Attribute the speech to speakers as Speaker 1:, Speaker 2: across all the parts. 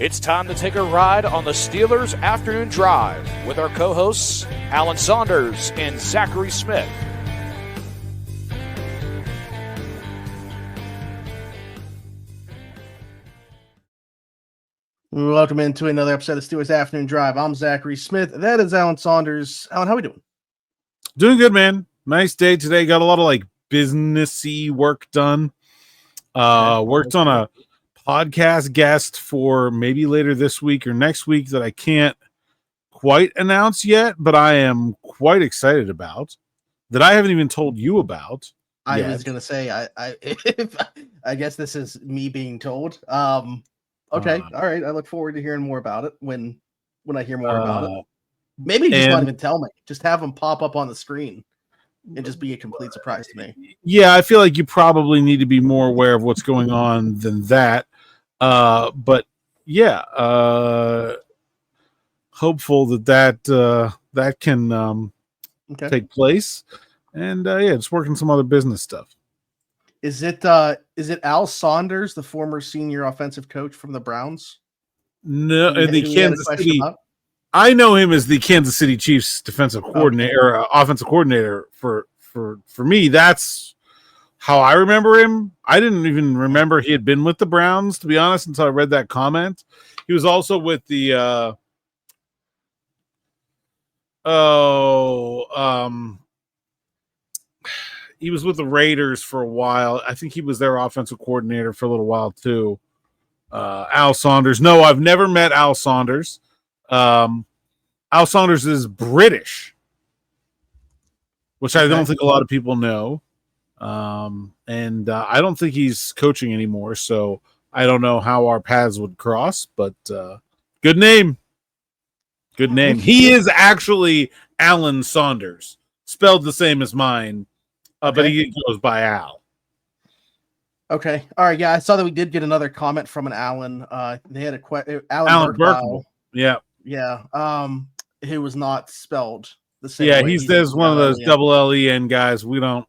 Speaker 1: It's time to take a ride on the Steelers Afternoon Drive with our co-hosts, Alan Saunders and Zachary Smith.
Speaker 2: Welcome into another episode of Steelers Afternoon Drive. I'm Zachary Smith. That is Alan Saunders. Alan, how we doing?
Speaker 3: Doing good, man. Nice day today. Got a lot of businessy work done. Worked on a podcast guest for maybe later this week or next week that I can't quite announce yet, but I am quite excited about, that I haven't even told you about.
Speaker 2: I was going to say, I guess this is me being told. Okay. All right. I look forward to hearing more about it when I hear more about it. Maybe just not even tell me. Just have them pop up on the screen and just be a complete surprise to me.
Speaker 3: Yeah, I feel like you probably need to be more aware of what's going on than that. But yeah, hopeful that can take place. And just working some other business stuff.
Speaker 2: Is it Al Saunders, the former senior offensive coach from the Browns?
Speaker 3: No, the Kansas City. I know him as the Kansas City Chiefs defensive coordinator, or offensive coordinator. For me, that's how I remember him. I didn't even remember he had been with the Browns, to be honest, until I read that comment. He was also with the he was with the Raiders for a while. I think he was their offensive coordinator for a little while too. Al Saunders. No, I've never met Al Saunders. Al Saunders is British, which I don't think a lot of people know. And I don't think he's coaching anymore, so I don't know how our paths would cross, but good name. Good name. He is actually Alan Saunders, spelled the same as mine, but he goes by Al.
Speaker 2: Okay. All right. Yeah, I saw that we did get another comment from an Alan. They had a question. Alan
Speaker 3: Burkle. Yeah.
Speaker 2: Yeah. Who was not spelled the same.
Speaker 3: Yeah,
Speaker 2: way.
Speaker 3: There's one of those double L-E-N guys. We don't,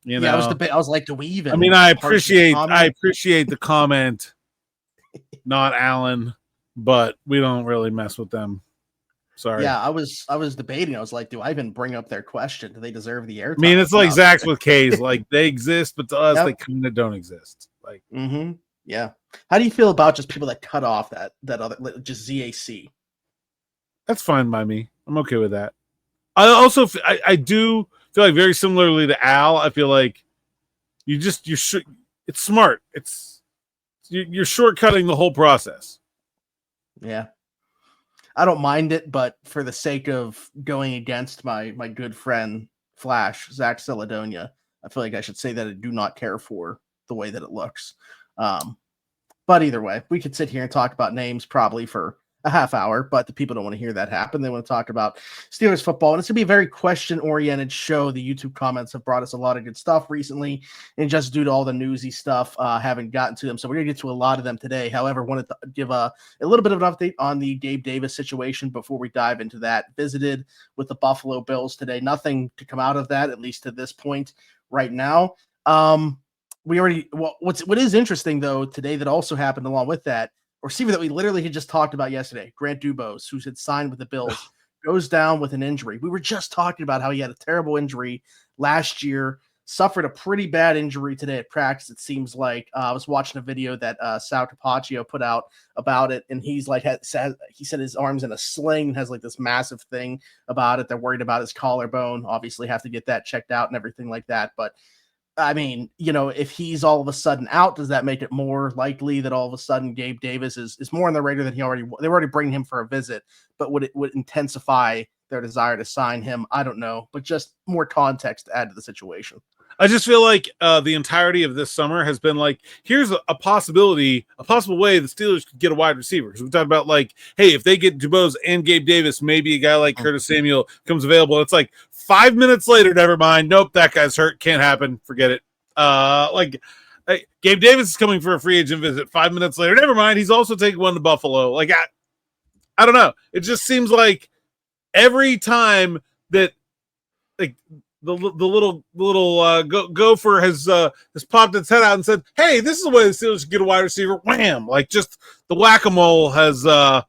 Speaker 3: you know.
Speaker 2: Yeah, I was like, do we even?
Speaker 3: I mean, I appreciate the comment, not Alan, but we don't really mess with them. Sorry.
Speaker 2: Yeah, I was debating. I was like, do I even bring up their question? Do they deserve the airtime?
Speaker 3: I mean, it's like Zach's with K's. Like, they exist, but to us, they kind of don't exist. Like,
Speaker 2: yeah. How do you feel about just people that cut off that other, just ZAC?
Speaker 3: That's fine by me. I'm okay with that. I also I do feel like very similarly to Al. I feel like it's smart. You're shortcutting the whole process.
Speaker 2: Yeah. I don't mind it, but for the sake of going against my good friend Flash, Zach Celadonia, I feel like I should say that I do not care for the way that it looks. But either way, we could sit here and talk about names probably for a half hour, but the people don't want to hear that happen. They want to talk about Steelers football, and it's going to be a very question-oriented show. The YouTube comments have brought us a lot of good stuff recently, and just due to all the newsy stuff, haven't gotten to them. So we're going to get to a lot of them today. However, wanted to give a little bit of an update on the Gabe Davis situation before we dive into that. Visited with the Buffalo Bills today. Nothing to come out of that, at least to this point right now. What is interesting though today that also happened along with that, receiver that we literally had just talked about yesterday, Grant Dubose, who had signed with the Bills, goes down with an injury. We were just talking about how he had a terrible injury last year, suffered a pretty bad injury today at practice, it seems like. I was watching a video that Sal Capaccio put out about it, and he's like, he said his arm's in a sling, has like this massive thing about it. They're worried about his collarbone, obviously have to get that checked out and everything like that. But I mean, if he's all of a sudden out, does that make it more likely that all of a sudden Gabe Davis is more on the radar than they were already bringing him for a visit, but would intensify their desire to sign him? I don't know, but just more context to add to the situation.
Speaker 3: I just feel like the entirety of this summer has been like, here's a possible way the Steelers could get a wide receiver. Because we talked about hey, if they get Dubose and Gabe Davis, maybe a guy like Curtis Samuel comes available. It's like 5 minutes later, never mind. Nope, that guy's hurt. Can't happen. Forget it. Gabe Davis is coming for a free agent visit. 5 minutes later, never mind. He's also taking one to Buffalo. I don't know. It just seems like every time that gopher has popped its head out and said, "Hey, this is the way the Steelers should get a wide receiver." Wham! Like just the whack-a-mole has done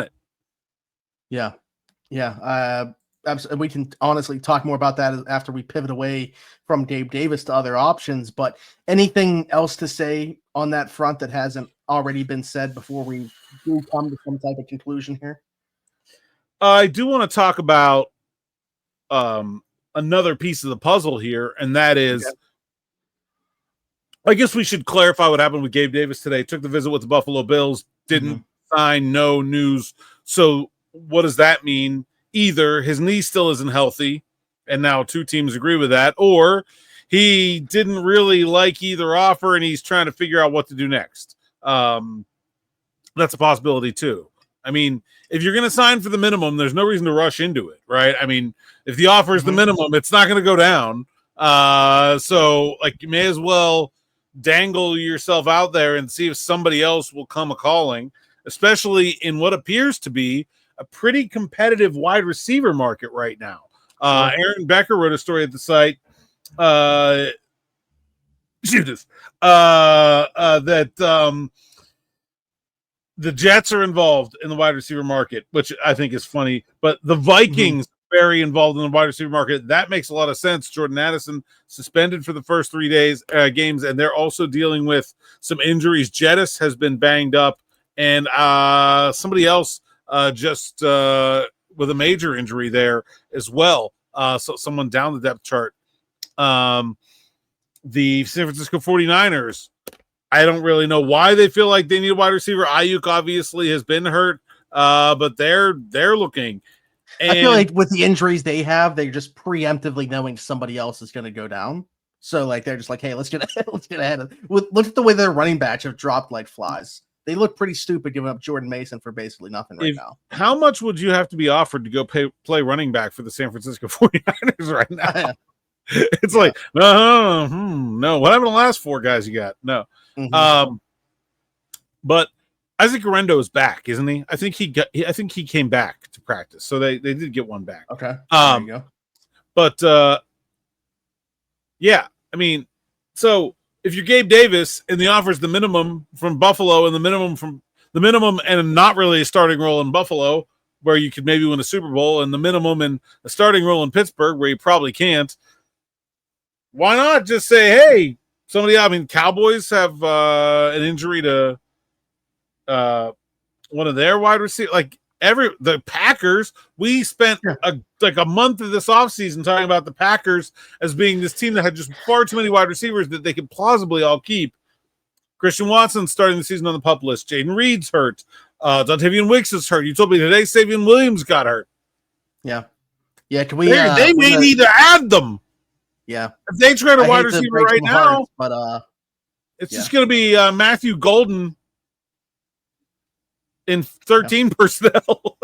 Speaker 3: it.
Speaker 2: Yeah. We can honestly talk more about that after we pivot away from Gabe Davis to other options. But anything else to say on that front that hasn't already been said before we do come to some type of conclusion here?
Speaker 3: I do want to talk about another piece of the puzzle here, and that is, I guess we should clarify what happened with Gabe Davis today. Took the visit with the Buffalo Bills, didn't sign, no news. So what does that mean? Either his knee still isn't healthy, and now two teams agree with that, or he didn't really like either offer, and he's trying to figure out what to do next. That's a possibility too. I mean, if you're going to sign for the minimum, there's no reason to rush into it, right? I mean, if the offer is the minimum, it's not going to go down. So, like, you may as well dangle yourself out there and see if somebody else will come a-calling, especially in what appears to be a pretty competitive wide receiver market right now. Aaron Becker wrote a story at the site. The Jets are involved in the wide receiver market, which I think is funny, but the Vikings very involved in the wide receiver market. That makes a lot of sense. Jordan Addison suspended for the first 3 days games, and they're also dealing with some injuries. Jettis has been banged up, and somebody else just with a major injury there as well. So someone down the depth chart. The San Francisco 49ers, I don't really know why they feel like they need a wide receiver. Ayuk obviously has been hurt, but they're looking. And
Speaker 2: I feel like with the injuries they have, they're just preemptively knowing somebody else is going to go down. So like they're just like, hey, let's get ahead of. Look at the way their running backs have dropped like flies. They look pretty stupid giving up Jordan Mason for basically nothing right now. How
Speaker 3: much would you have to be offered to go play running back for the San Francisco 49ers right now? It's like, no. What happened to the last four guys you got? No. But Isaac Guerrero is back, isn't he? I think he came back to practice. So they did get one back.
Speaker 2: Okay. There you go.
Speaker 3: But yeah, I mean, so if you're Gabe Davis and the offer is the minimum from Buffalo and the minimum and not really a starting role in Buffalo where you could maybe win a Super Bowl, and the minimum and a starting role in Pittsburgh where you probably can't, why not just say, hey, Cowboys have an injury to one of their wide receivers. Like the Packers, we spent a month of this offseason talking about the Packers as being this team that had just far too many wide receivers that they could plausibly all keep. Christian Watson starting the season on the PUP list. Jaden Reed's hurt. Dontavian Wicks is hurt. You told me today Savion Williams got hurt.
Speaker 2: Yeah. Can we?
Speaker 3: They may need to add them.
Speaker 2: Yeah.
Speaker 3: If they trade a wide receiver right now,
Speaker 2: but
Speaker 3: it's just going to be Matthew Golden in 13 personnel.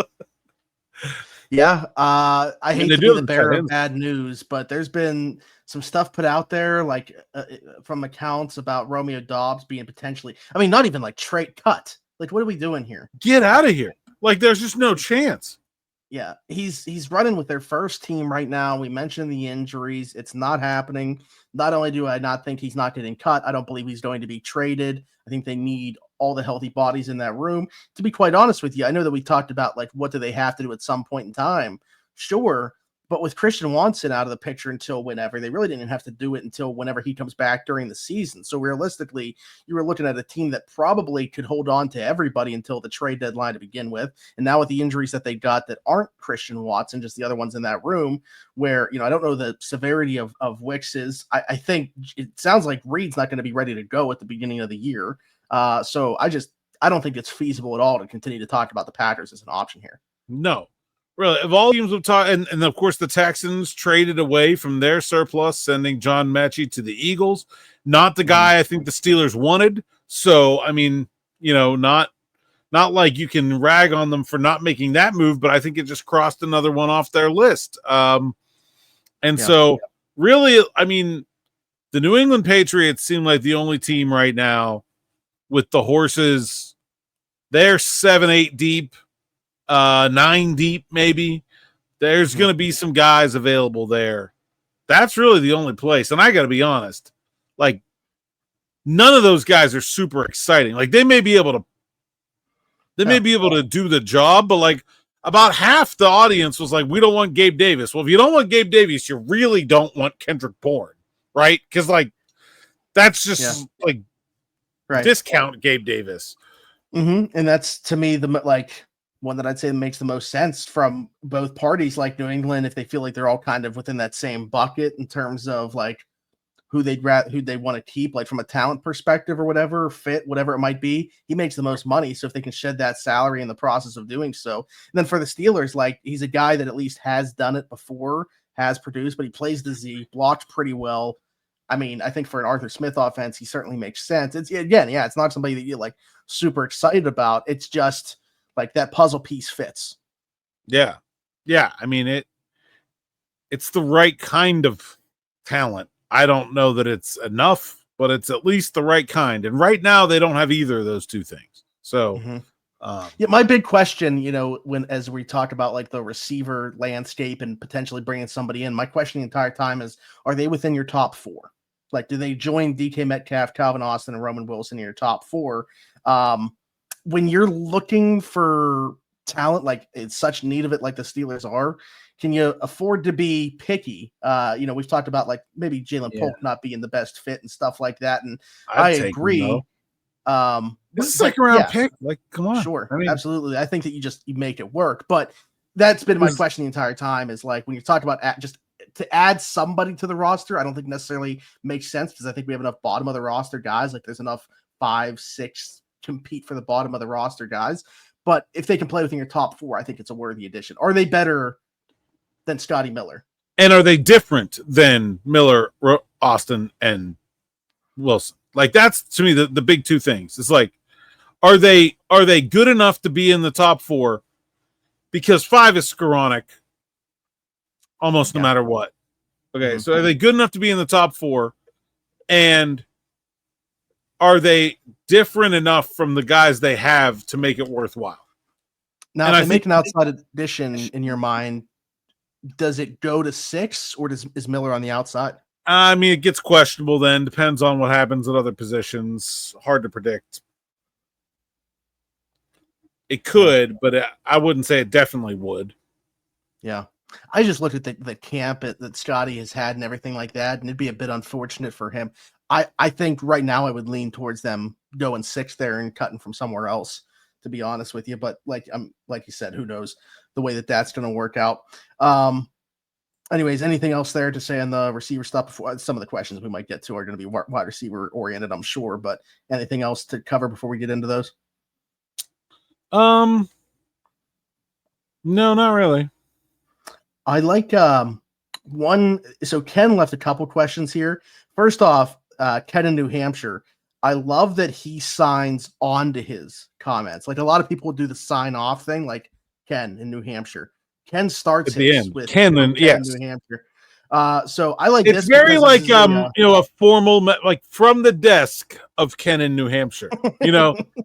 Speaker 2: I hate to be the bearer of bad news, but there's been some stuff put out there, like from accounts about Romeo Doubs being potentially, not even like trade cut. Like, what are we doing here?
Speaker 3: Get out of here. Like, there's just no chance.
Speaker 2: Yeah, he's running with their first team right now. We mentioned the injuries. It's not happening. Not only do I not think he's not getting cut, I don't believe he's going to be traded. I think they need all the healthy bodies in that room. To be quite honest with you, I know that we talked about, like, what do they have to do at some point in time? Sure, but with Christian Watson out of the picture until whenever, they really didn't have to do it until whenever he comes back during the season. So realistically, you were looking at a team that probably could hold on to everybody until the trade deadline to begin with. And now with the injuries that they got that aren't Christian Watson, just the other ones in that room, where, I don't know the severity of Wicks's. I think it sounds like Reed's not going to be ready to go at the beginning of the year. So I don't think it's feasible at all to continue to talk about the Packers as an option here.
Speaker 3: No. Really, of all teams we've talked, and of course the Texans traded away from their surplus, sending John Matchy to the Eagles. Not the guy I think the Steelers wanted. So, not like you can rag on them for not making that move, but I think it just crossed another one off their list. Really, the New England Patriots seem like the only team right now with the horses. They're 7-8 deep. 9 deep, maybe. There's going to be some guys available there. That's really the only place. And I got to be honest, like, none of those guys are super exciting. Like, they may be able to do the job, but like about half the audience was like, we don't want Gabe Davis. Well, if you don't want Gabe Davis, you really don't want Kendrick Bourne, right? Because like that's just like discount Gabe Davis.
Speaker 2: And that's, to me, the like one that I'd say makes the most sense from both parties, like New England, if they feel like they're all kind of within that same bucket in terms of like who they want to keep, like from a talent perspective or whatever, fit, whatever it might be. He makes the most money. So if they can shed that salary in the process of doing so. And then for the Steelers, like, he's a guy that at least has done it before, has produced, but he plays the Z, blocked pretty well. I mean, I think for an Arthur Smith offense, he certainly makes sense. It's it's not somebody that you're like super excited about. It's just like that puzzle piece fits.
Speaker 3: Yeah. Yeah. I mean, it's the right kind of talent. I don't know that it's enough, but it's at least the right kind. And right now they don't have either of those two things. So,
Speaker 2: my big question, as we talk about like the receiver landscape and potentially bringing somebody in, my question the entire time is, are they within your top 4? Like, do they join DK Metcalf, Calvin Austin, and Roman Wilson in your top 4? When you're looking for talent, like it's such need of it, like the Steelers are, can you afford to be picky? We've talked about like maybe Jalen Polk not being the best fit and stuff like that. And I agree.
Speaker 3: This is second round pick. Like, come on.
Speaker 2: Sure. I mean, absolutely. I think that you make it work, but that's been my question the entire time is like, when you talk about just to add somebody to the roster, I don't think necessarily makes sense because I think we have enough bottom of the roster guys. Like, there's enough 5, 6 compete for the bottom of the roster guys. But if they can play within your top 4, I think it's a worthy addition. Are they better than Scotty Miller?
Speaker 3: And are they different than Miller, Austin, and Wilson? Like, that's to me the big two things. It's like, are they good enough to be in the top 4? Because 5 is Skoranek almost no matter what. Okay, so are they good enough to be in the top 4? And are they different enough from the guys they have to make it worthwhile?
Speaker 2: Now, if they make an outside addition in your mind, does it go to 6 or is Miller on the outside?
Speaker 3: I mean, it gets questionable then. Depends on what happens at other positions. Hard to predict. It could, but I wouldn't say it definitely would.
Speaker 2: Yeah. I just looked at the camp that Scotty has had and everything like that, and it'd be a bit unfortunate for him. I think right now I would lean towards them going 6 there and cutting from somewhere else, to be honest with you. But like you said, who knows the way that's going to work out. Anyways, anything else there to say on the receiver stuff before some of the questions we might get to are going to be wide receiver oriented, I'm sure, but anything else to cover before we get into those?
Speaker 3: No, not really.
Speaker 2: I like one. So Ken left a couple questions here. First off, Ken in New Hampshire. I love that he signs on to his comments. Like, a lot of people do the sign off thing, like Ken in New Hampshire. Ken starts
Speaker 3: at the end
Speaker 2: with
Speaker 3: Ken in New
Speaker 2: Hampshire. So I like
Speaker 3: it's
Speaker 2: this.
Speaker 3: Very like a formal, like from the desk of Ken in New Hampshire.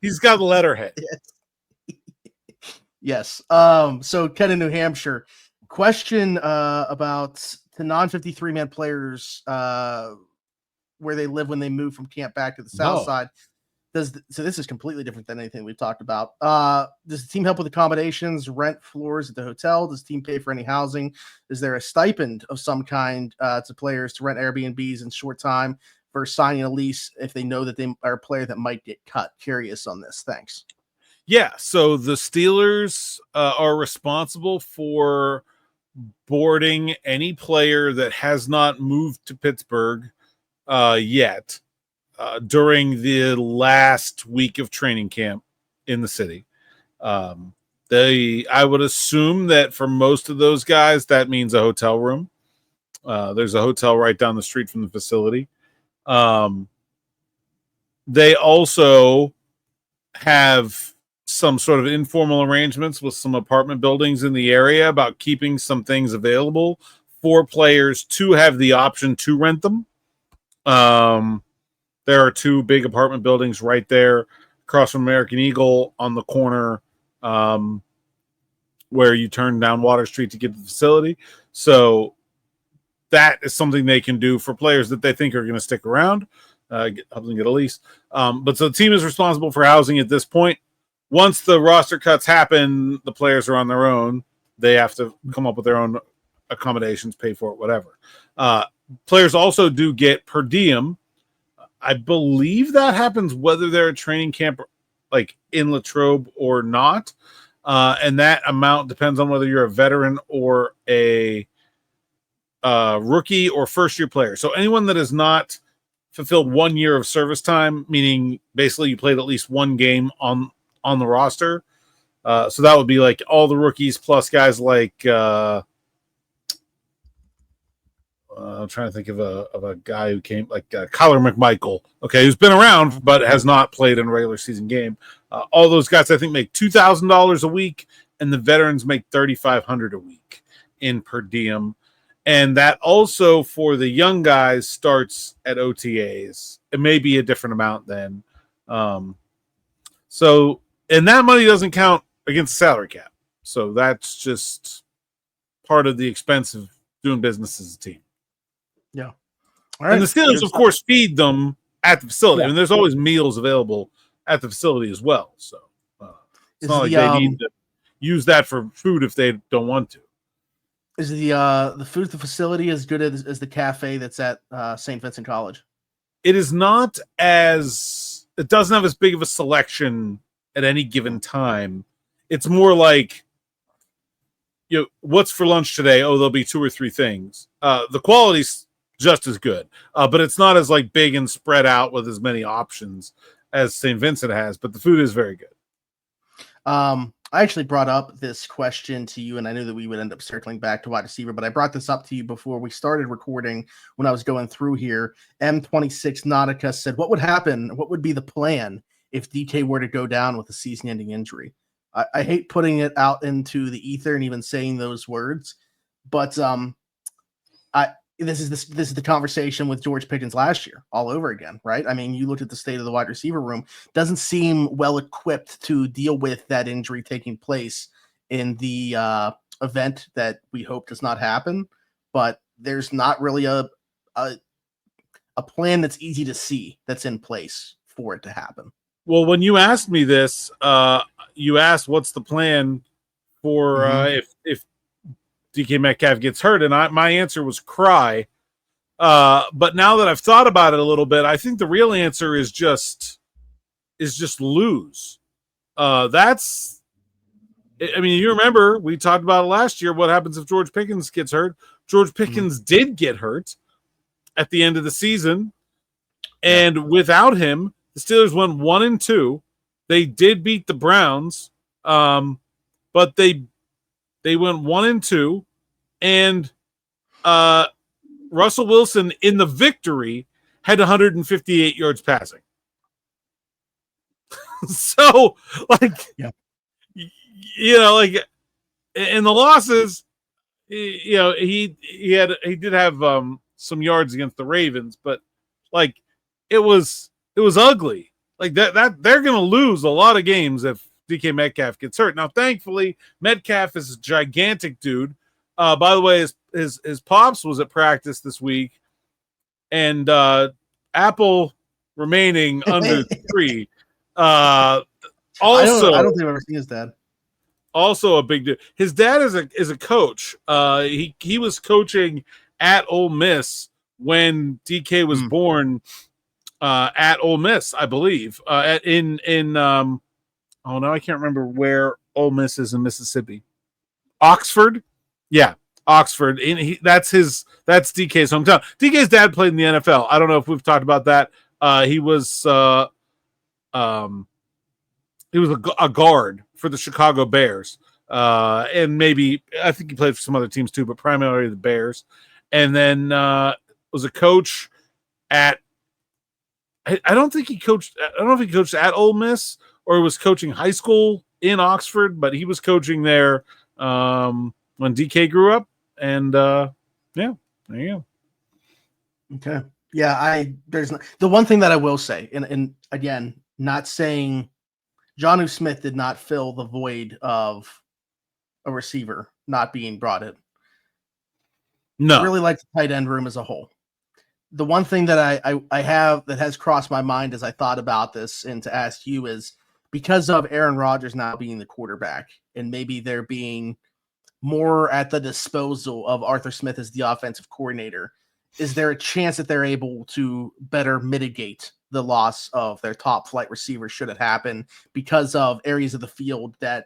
Speaker 3: He's got letterhead.
Speaker 2: Yes. So Ken in New Hampshire. Question about the non-53 man players where they live when they move from camp back to the south side. So this is completely different than anything we've talked about. Does the team help with accommodations, rent floors at the hotel? Does the team pay for any housing? Is there a stipend of some kind to players to rent Airbnbs in short time for signing a lease if they know that they are a player that might get cut? Curious on this. Thanks.
Speaker 3: Yeah, so the Steelers are responsible for boarding any player that has not moved to Pittsburgh yet. During the last week of training camp in the city. I would assume that for most of those guys, that means a hotel room. There's a hotel right down the street from the facility. They also have some sort of informal arrangements with some apartment buildings in the area about keeping some things available for players to have the option to rent them. There are 2 big apartment buildings right there across from American Eagle on the corner. where you turn down Water Street to get to the facility. So that is something they can do for players that they think are going to stick around, help them get a lease. But so the team is responsible for housing at this point. Once the roster cuts happen, the players are on their own. They have to come up with their own accommodations, pay for it, whatever. Players also do get per diem. I believe that happens whether they're at training camp like in Latrobe or not. And that amount depends on whether you're a veteran or a rookie or first-year player. So anyone that has not fulfilled 1 year of service time, meaning basically you played at least one game on the roster. So that would be like all the rookies plus guys like I'm trying to think of a guy who came like Kyler McMichael, okay, who's been around but has not played in a regular season game. All those guys I think make $2,000 a week, and the veterans make $3,500 a week in per diem. And that also for the young guys starts at OTAs. It may be a different amount then. So, and that money doesn't count against the salary cap. So that's just part of the expense of doing business as a team.
Speaker 2: Yeah. All right.
Speaker 3: And the Steelers, of course, feed them at the facility.
Speaker 2: Yeah.
Speaker 3: I mean, there's always meals available at the facility as well. So it's not like they need to use that for food if they don't want to.
Speaker 2: Is the food at the facility as good as the cafe that's at St. Vincent College?
Speaker 3: It is not as – it doesn't have as big of a selection at any given time. It's more like, you know, what's for lunch today? Oh, there'll be 2 or 3 things. The quality's just as good, but it's not as like big and spread out with as many options as St. Vincent has, but the food is very good.
Speaker 2: I actually brought up this question to you, and I knew that we would end up circling back to wide receiver, but I brought this up to you before we started recording when I was going through here. M26 Nautica said, what would happen? What would be the plan if DK were to go down with a season-ending injury? I hate putting it out into the ether and even saying those words, but this is the conversation with George Pickkins last year all over again, right? I mean, you looked at the state of the wide receiver room, doesn't seem well equipped to deal with that injury taking place in the event that we hope does not happen, but there's not really a plan that's easy to see that's in place for it to happen.
Speaker 3: Well, when you asked me this, you asked what's the plan for if DK Metcalf gets hurt, and my answer was cry. But now that I've thought about it a little bit, I think the real answer is just lose. That's, I mean, you remember we talked about it last year. What happens if George Pickens gets hurt? George Pickens did get hurt at the end of the season, and without him, the Steelers went 1-2. They did beat the Browns, but they went 1-2, and Russell Wilson in the victory had 158 yards passing. So, like, you know, like in the losses, you know, he did have some yards against the Ravens, but like it was ugly. Like that they're going to lose a lot of games if DK Metcalf gets hurt. Now, thankfully, Metcalf is a gigantic dude. By the way, his pops was at practice this week, and Apple remaining under 3. Also,
Speaker 2: I don't think I've ever seen his dad.
Speaker 3: Also a big dude. His dad is a coach. He was coaching at Ole Miss when DK was born at Ole Miss, I believe. Oh, no, I can't remember where Ole Miss is in Mississippi. Oxford? Yeah, Oxford. That's DK's hometown. DK's dad played in the NFL. I don't know if we've talked about that. He was a guard for the Chicago Bears. And maybe, I think he played for some other teams too, but primarily the Bears. And then was a coach at, I don't know if he coached at Ole Miss, or was coaching high school in Oxford, but he was coaching there when DK grew up. And there you go.
Speaker 2: Okay. Yeah, the one thing that I will say, and again, not saying Jonnu Smith did not fill the void of a receiver not being brought in.
Speaker 3: No.
Speaker 2: I really like the tight end room as a whole. The one thing that I have that has crossed my mind as I thought about this and to ask you is, because of Aaron Rodgers now being the quarterback and maybe there being more at the disposal of Arthur Smith as the offensive coordinator, is there a chance that they're able to better mitigate the loss of their top flight receiver should it happen because of areas of the field that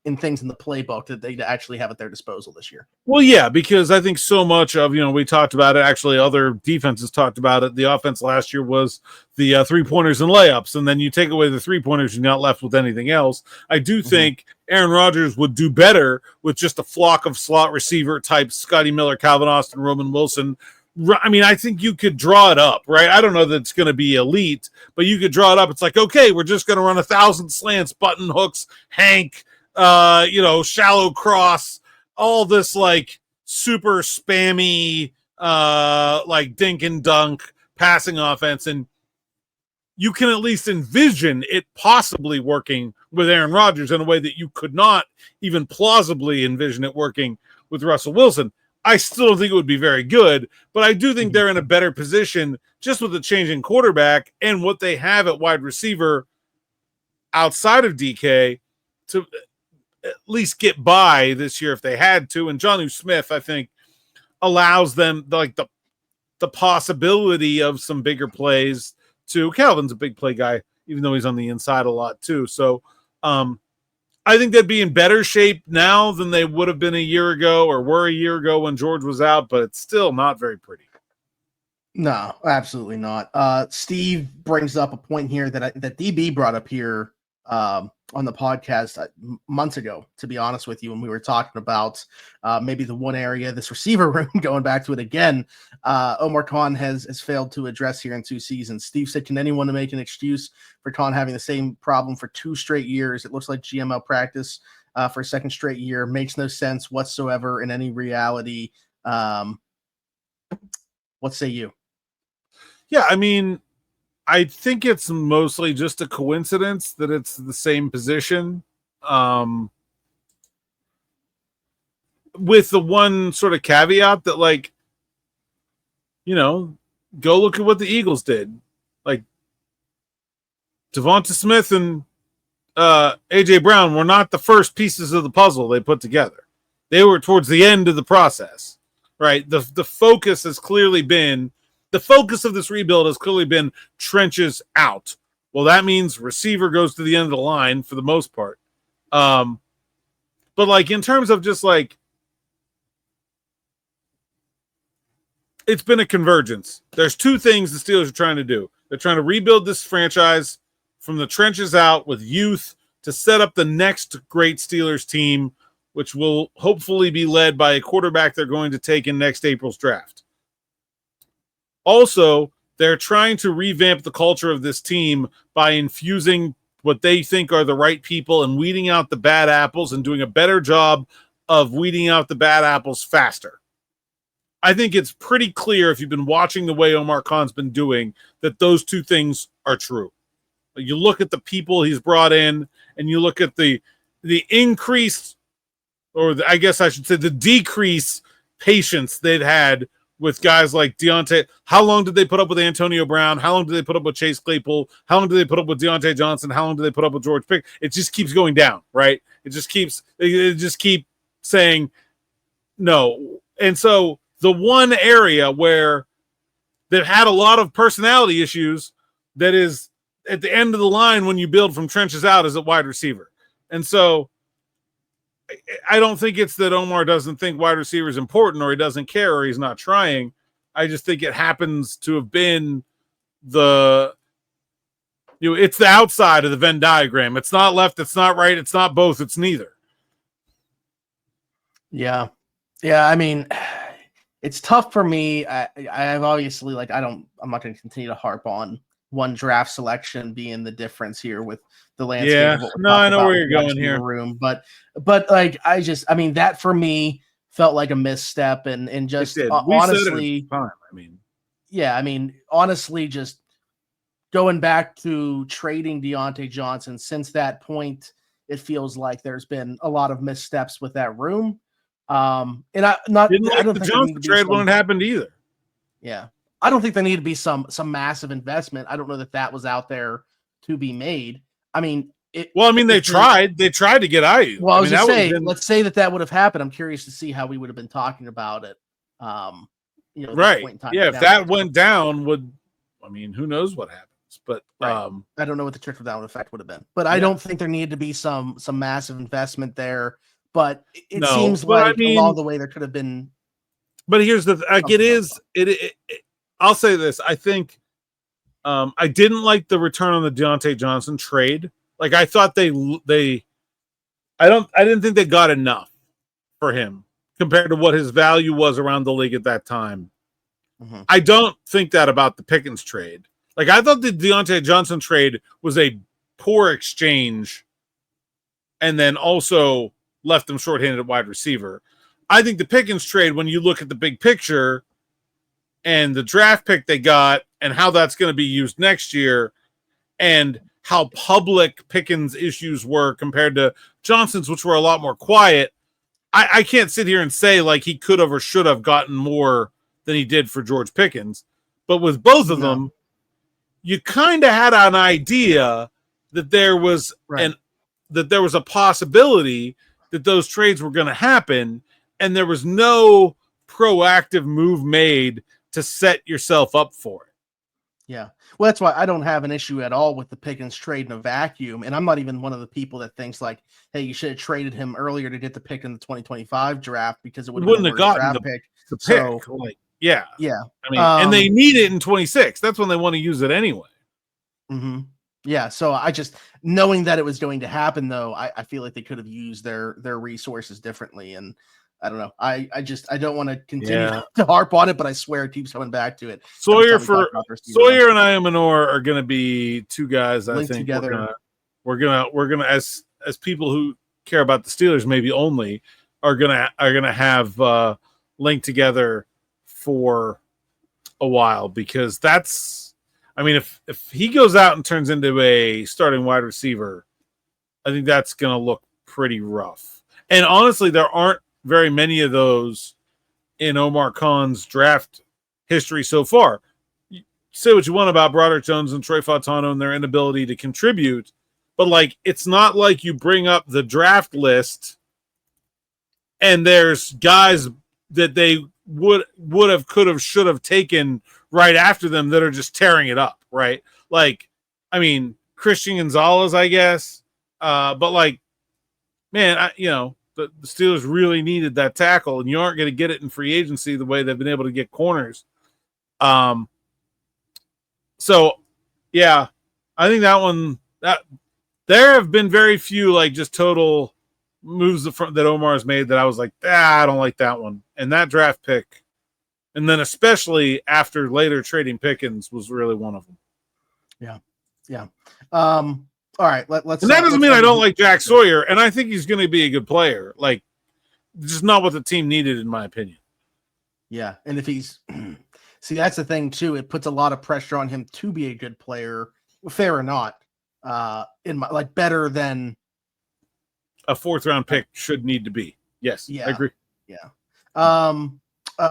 Speaker 2: in things in the playbook that they actually have at their disposal this year?
Speaker 3: Well, yeah, because I think so much of, we talked about it. Actually, other defenses talked about it. The offense last year was the 3-pointers and layups. And then you take away the 3-pointers, you're not left with anything else. I do think Aaron Rodgers would do better with just a flock of slot receiver types, Scotty Miller, Calvin Austin, Roman Wilson. I mean, I think you could draw it up, right? I don't know that it's going to be elite, but you could draw it up. It's like, okay, we're just going to run 1,000 slants, button hooks, Hank, shallow cross, all this like super spammy, like dink and dunk passing offense. And you can at least envision it possibly working with Aaron Rodgers in a way that you could not even plausibly envision it working with Russell Wilson. I still don't think it would be very good, but I do think they're in a better position just with the change in quarterback and what they have at wide receiver outside of DK to at least get by this year if they had to. And Jonnu Smith, I think, allows them like the possibility of some bigger plays too. Calvin's a big play guy, even though he's on the inside a lot too. So I think they'd be in better shape now than they would have been a year ago or were a year ago when George was out, but it's still not very pretty.
Speaker 2: No, absolutely not. Steve brings up a point here that DB brought up here on the podcast months ago, to be honest with you, when we were talking about maybe the one area, this receiver room, going back to it again, Omar Khan has failed to address here in 2 seasons. Steve said, can anyone make an excuse for Khan having the same problem for 2 straight years? It looks like GML practice for a second straight year. Makes no sense whatsoever in any reality. What say you?
Speaker 3: Yeah, I mean, I think it's mostly just a coincidence that it's the same position. With the one sort of caveat that, like, go look at what the Eagles did. Like, Devonta Smith and A.J. Brown were not the first pieces of the puzzle they put together. They were towards the end of the process, right? The focus has clearly been, the focus of this rebuild has clearly been trenches out. Well, that means receiver goes to the end of the line for the most part. But like in terms of just like, it's been a convergence. There's 2 things the Steelers are trying to do. They're trying to rebuild this franchise from the trenches out with youth to set up the next great Steelers team, which will hopefully be led by a quarterback they're going to take in next April's draft. Also, they're trying to revamp the culture of this team by infusing what they think are the right people and weeding out the bad apples and doing a better job of weeding out the bad apples faster. I think it's pretty clear if you've been watching the way Omar Khan's been doing that those 2 things are true. You look at the people he's brought in and you look at the increased, or I guess I should say the decrease patience they've had with guys like Deontay. How long did they put up with Antonio Brown? How long did they put up with Chase Claypool? How long did they put up with Deontay Johnson? How long did they put up with George Pick? It just keeps going down, right? It just keeps saying no. And so the one area where they've had a lot of personality issues that is at the end of the line when you build from trenches out is at wide receiver. And so I don't think it's that Omar doesn't think wide receiver is important or he doesn't care or he's not trying. I just think it happens to have been it's the outside of the Venn diagram. It's not left, it's not right, it's not both, it's neither.
Speaker 2: Yeah. Yeah, I mean, it's tough for me. I've obviously, like, I'm not going to continue to harp on one draft selection being the difference here with the landscape.
Speaker 3: Yeah, no, I know where you're going here.
Speaker 2: Room, but like, that for me felt like a misstep, and just honestly, honestly, just going back to trading Deontay Johnson since that point, it feels like there's been a lot of missteps with that room. And I don't
Speaker 3: the
Speaker 2: think
Speaker 3: Johnson trade when it happened either.
Speaker 2: Yeah. I don't think there need to be some massive investment. I don't know that was out there to be made. I mean,
Speaker 3: they tried to get IU.
Speaker 2: Well, I was going to say, let's say that would have happened. I'm curious to see how we would have been talking about it. At
Speaker 3: right.
Speaker 2: This point in time.
Speaker 3: Yeah. If that went down, who knows what happens? But
Speaker 2: right. I don't know what the trickle-down effect would have been. But I don't think there needed to be some massive investment there. But it seems like along the way there could have been.
Speaker 3: But here's the I'll say this. I think I didn't like the return on the Deontay Johnson trade. Like I thought I didn't think they got enough for him compared to what his value was around the league at that time. Mm-hmm. I don't think that about the Pickkins trade. Like I thought the Deontay Johnson trade was a poor exchange and then also left them shorthanded at wide receiver. I think the Pickkins trade, when you look at the big picture and the draft pick they got and how that's going to be used next year and how public Pickens' issues were compared to Johnson's, which were a lot more quiet, I can't sit here and say like he could have or should have gotten more than he did for George Pickens. But with both of them, you kind of had an idea that there was a possibility that those trades were going to happen, and there was no proactive move made to set yourself up for it.
Speaker 2: Yeah. Well, that's why I don't have an issue at all with the Pickens trade in a vacuum. And I'm not even one of the people that thinks like, hey, you should have traded him earlier to get the pick in the 2025 draft because it wouldn't have gotten the pick.
Speaker 3: So, yeah. I mean, and they need it in 26. That's when they want to use it anyway.
Speaker 2: Mm-hmm. Yeah. So I just, knowing that it was going to happen, though, I feel like they could have used their resources differently. And I don't know. I don't want to continue to harp on it, but I swear it keeps coming back to it.
Speaker 3: Sawyer and Iomanor are going to be two guys. I think together. We're gonna as people who care about the Steelers maybe only are gonna have linked together for a while because that's. I mean, if he goes out and turns into a starting wide receiver, I think that's gonna look pretty rough. And honestly, there aren't very many of those in Omar Khan's draft history so far. You say what you want about Broderick Jones and Troy Fautano and their inability to contribute, but like it's not like you bring up the draft list and there's guys that they would have, could have, should have taken right after them that are just tearing it up, right? Like, I mean, Christian Gonzalez, I guess, but like, man, the Steelers really needed that tackle, and you aren't going to get it in free agency the way they've been able to get corners. So, yeah, I think that one that there have been very few like just total moves that Omar's made that I was like, I don't like that one. And that draft pick, and then especially after later trading Pickens, was really one of them.
Speaker 2: Yeah. All right, let's.
Speaker 3: And that doesn't mean I don't like Jack Sawyer, and I think he's going to be a good player. Like, just not what the team needed, in my opinion.
Speaker 2: Yeah, and if he's, see, that's the thing too. It puts a lot of pressure on him to be a good player, fair or not. Better than
Speaker 3: a 4th round pick should need to be. Yes, I agree.
Speaker 2: Yeah.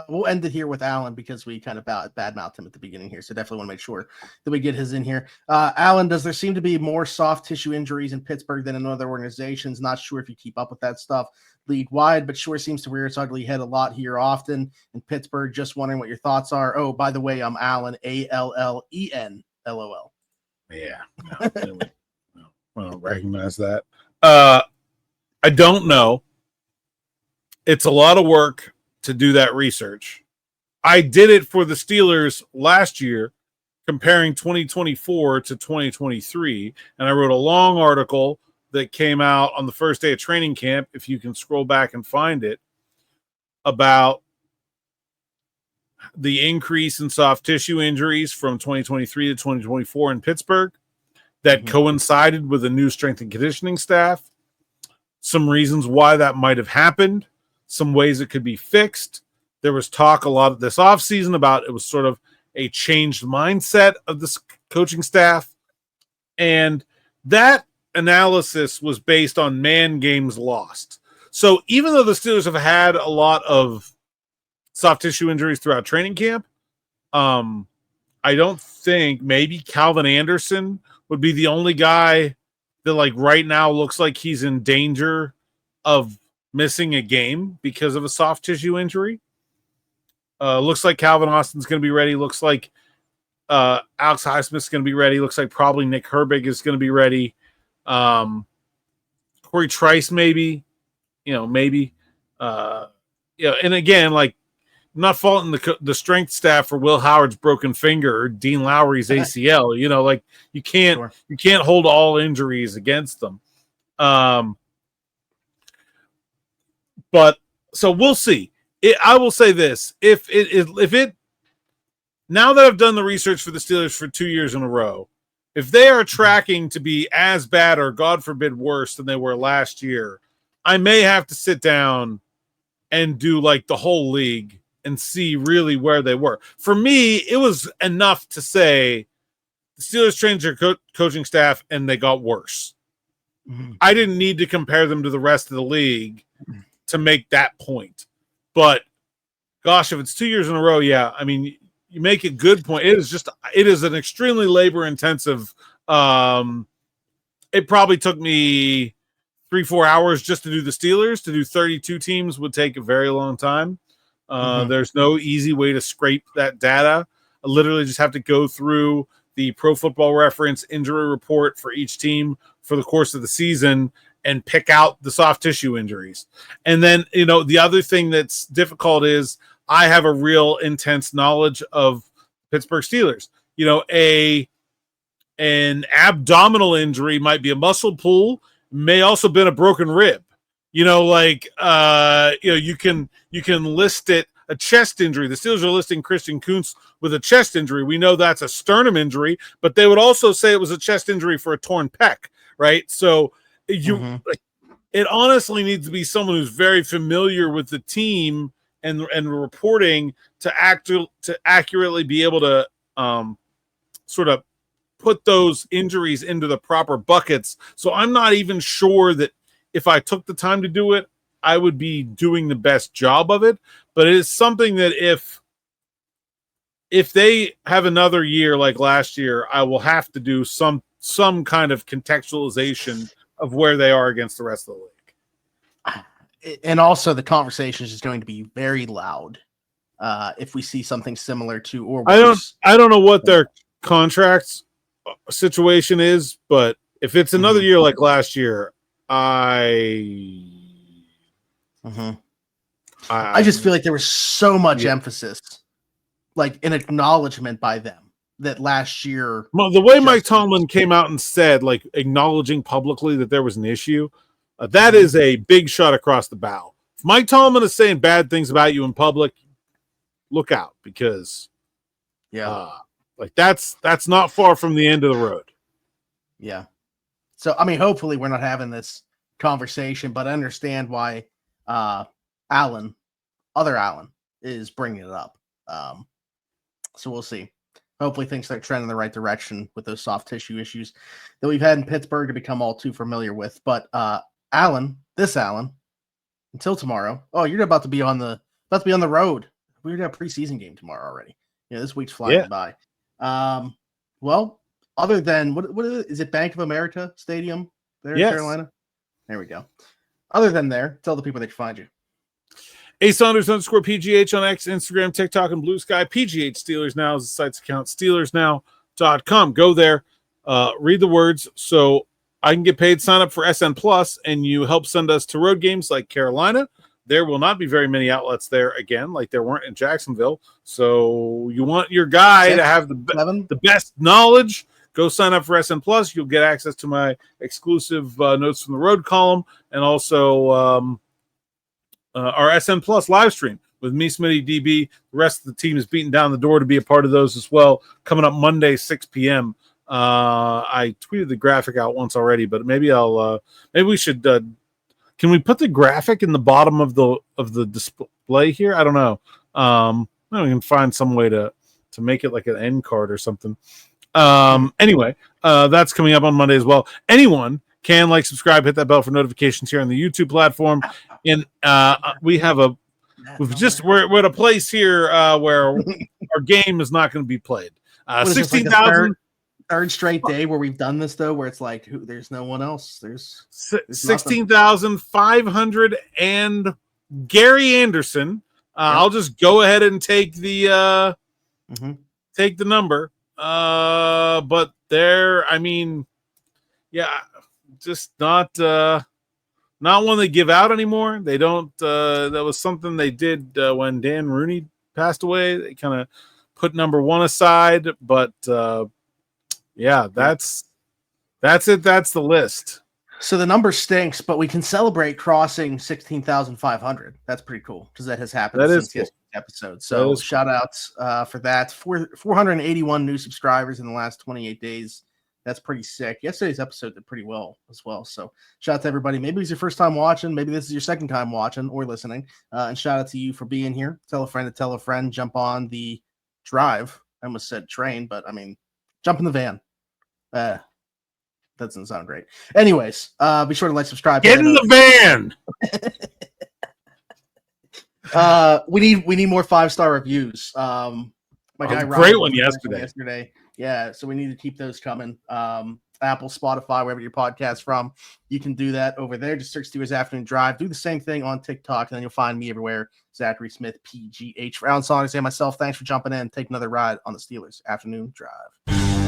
Speaker 2: We'll end it here with Alan because we kind of badmouthed him at the beginning here. So definitely want to make sure that we get his in here. Alan, does there seem to be more soft tissue injuries in Pittsburgh than in other organizations? Not sure if you keep up with that stuff league wide, but sure seems to rear its ugly head a lot here often in Pittsburgh. Just wondering what your thoughts are. Oh, by the way, I'm Alan, ALLEN, LOL.
Speaker 3: Yeah. I don't recognize that. I don't know. It's a lot of work to do that research. I did it for the Steelers last year, comparing 2024 to 2023, and I wrote a long article that came out on the first day of training camp, if you can scroll back and find it, about the increase in soft tissue injuries from 2023 to 2024 in Pittsburgh that coincided with a new strength and conditioning staff, some reasons why that might have happened, some ways it could be fixed. There was talk a lot of this offseason about it was sort of a changed mindset of this coaching staff. And that analysis was based on man games lost. So even though the Steelers have had a lot of soft tissue injuries throughout training camp, I don't think maybe Calvin Anderson would be the only guy that like right now looks like he's in danger of missing a game because of a soft tissue injury. Looks like Calvin Austin's going to be ready. Looks like Alex Highsmith's going to be ready. Looks like probably Nick Herbig is going to be ready. Corey Trice maybe, maybe. And again, like, I'm not faulting the strength staff for Will Howard's broken finger or Dean Lowry's ACL. Like you can't hold all injuries against them. But so we'll see. I will say this: if it now that I've done the research for the Steelers for 2 years in a row, if they are tracking to be as bad or God forbid worse than they were last year, I may have to sit down and do like the whole league and see really where they were. For me, it was enough to say the Steelers changed their coaching staff and they got worse. Mm-hmm. I didn't need to compare them to the rest of the league to make that point. But gosh, if it's 2 years in a row, yeah, I mean, you make a good point. It is an extremely labor intensive. It probably took me 3-4 hours just to do the Steelers. To do 32 teams would take a very long time. There's no easy way to scrape that data. I literally just have to go through the Pro Football Reference injury report for each team for the course of the season and pick out the soft tissue injuries. And then, the other thing that's difficult is I have a real intense knowledge of Pittsburgh Steelers. An abdominal injury might be a muscle pull, may also been a broken rib. You can list it a chest injury. The Steelers are listing Christian Kuntz with a chest injury. We know that's a sternum injury, but they would also say it was a chest injury for a torn pec, right? So it honestly needs to be someone who's very familiar with the team and reporting to accurately be able to sort of put those injuries into the proper buckets. So I'm not even sure that if I took the time to do it, I would be doing the best job of it. But it is something that if they have another year like last year, I will have to do some kind of contextualization of where they are against the rest of the league.
Speaker 2: And also the conversation is just going to be very loud if we see something similar to or worse.
Speaker 3: I don't know what their contract situation is, but if it's another year like last year, I
Speaker 2: just feel like there was so much emphasis, like an acknowledgement by them that last year.
Speaker 3: Well, the way Mike Tomlin came out and said, like acknowledging publicly that there was an issue, that is a big shot across the bow. If Mike Tomlin is saying bad things about you in public, look out, because that's not far from the end of the road.
Speaker 2: Yeah. So, I mean, hopefully we're not having this conversation, but I understand why other Allen is bringing it up. So we'll see. Hopefully things start trending in the right direction with those soft tissue issues that we've had in Pittsburgh to become all too familiar with. But Allen, until tomorrow. Oh, you're about to be on the road. We're gonna have a preseason game tomorrow already. Yeah, this week's flying by. Well, other than what is it, Bank of America Stadium there in Carolina? There we go. Other than there, tell the people they can find you.
Speaker 3: Saunders_PGH on X, Instagram, TikTok, and Blue Sky. PGH Steelers Now is the site's account. SteelersNow.com. Go there, read the words so I can get paid. Sign up for SN Plus, and you help send us to road games like Carolina. There will not be very many outlets there again, like there weren't in Jacksonville. So you want your guy to have the best knowledge. Go sign up for SN Plus. You'll get access to my exclusive notes from the road column, and also our SN Plus live stream with me, Smitty, DB. The rest of the team is beating down the door to be a part of those as well. Coming up Monday, 6 p.m. I tweeted the graphic out once already, but maybe we should. Can we put the graphic in the bottom of the display here? I don't know. We can find some way to make it like an end card or something. Anyway, that's coming up on Monday as well. Anyone can like, subscribe, hit that bell for notifications here on the YouTube platform. And we're at a place here where our game is not going to be played. 16,000.
Speaker 2: Third straight day where we've done this, though, where it's like there's no one else. There's
Speaker 3: 16,500 and Gary Anderson. I'll just go ahead and take the number. But there, I mean, yeah, just not one they give out anymore. They don't. That was something they did when Dan Rooney passed away. They kind of put number one aside, but yeah, that's it. That's the list.
Speaker 2: So the number stinks, but we can celebrate crossing 16,500. That's pretty cool because that has happened since yesterday's episode. So shout outs for that. 481 new subscribers in the last 28 days. That's pretty sick. Yesterday's episode did pretty well as well. So shout out to everybody. Maybe it's your first time watching. Maybe this is your second time watching or listening. And shout out to you for being here. Tell a friend to tell a friend. Jump on the drive. I almost said train, but I mean, jump in the van. That doesn't sound great. Anyways, be sure to like, subscribe.
Speaker 3: Get in the van.
Speaker 2: We need more 5-star reviews. My guy Ryan,
Speaker 3: great one yesterday.
Speaker 2: Yeah, so we need to keep those coming. Apple, Spotify, wherever your podcast from, you can do that over there. Just search Steelers Afternoon Drive. Do the same thing on TikTok, and then you'll find me everywhere. Zachary Smith, PGH. For Alan Saunders and myself, thanks for jumping in. Take another ride on the Steelers Afternoon Drive.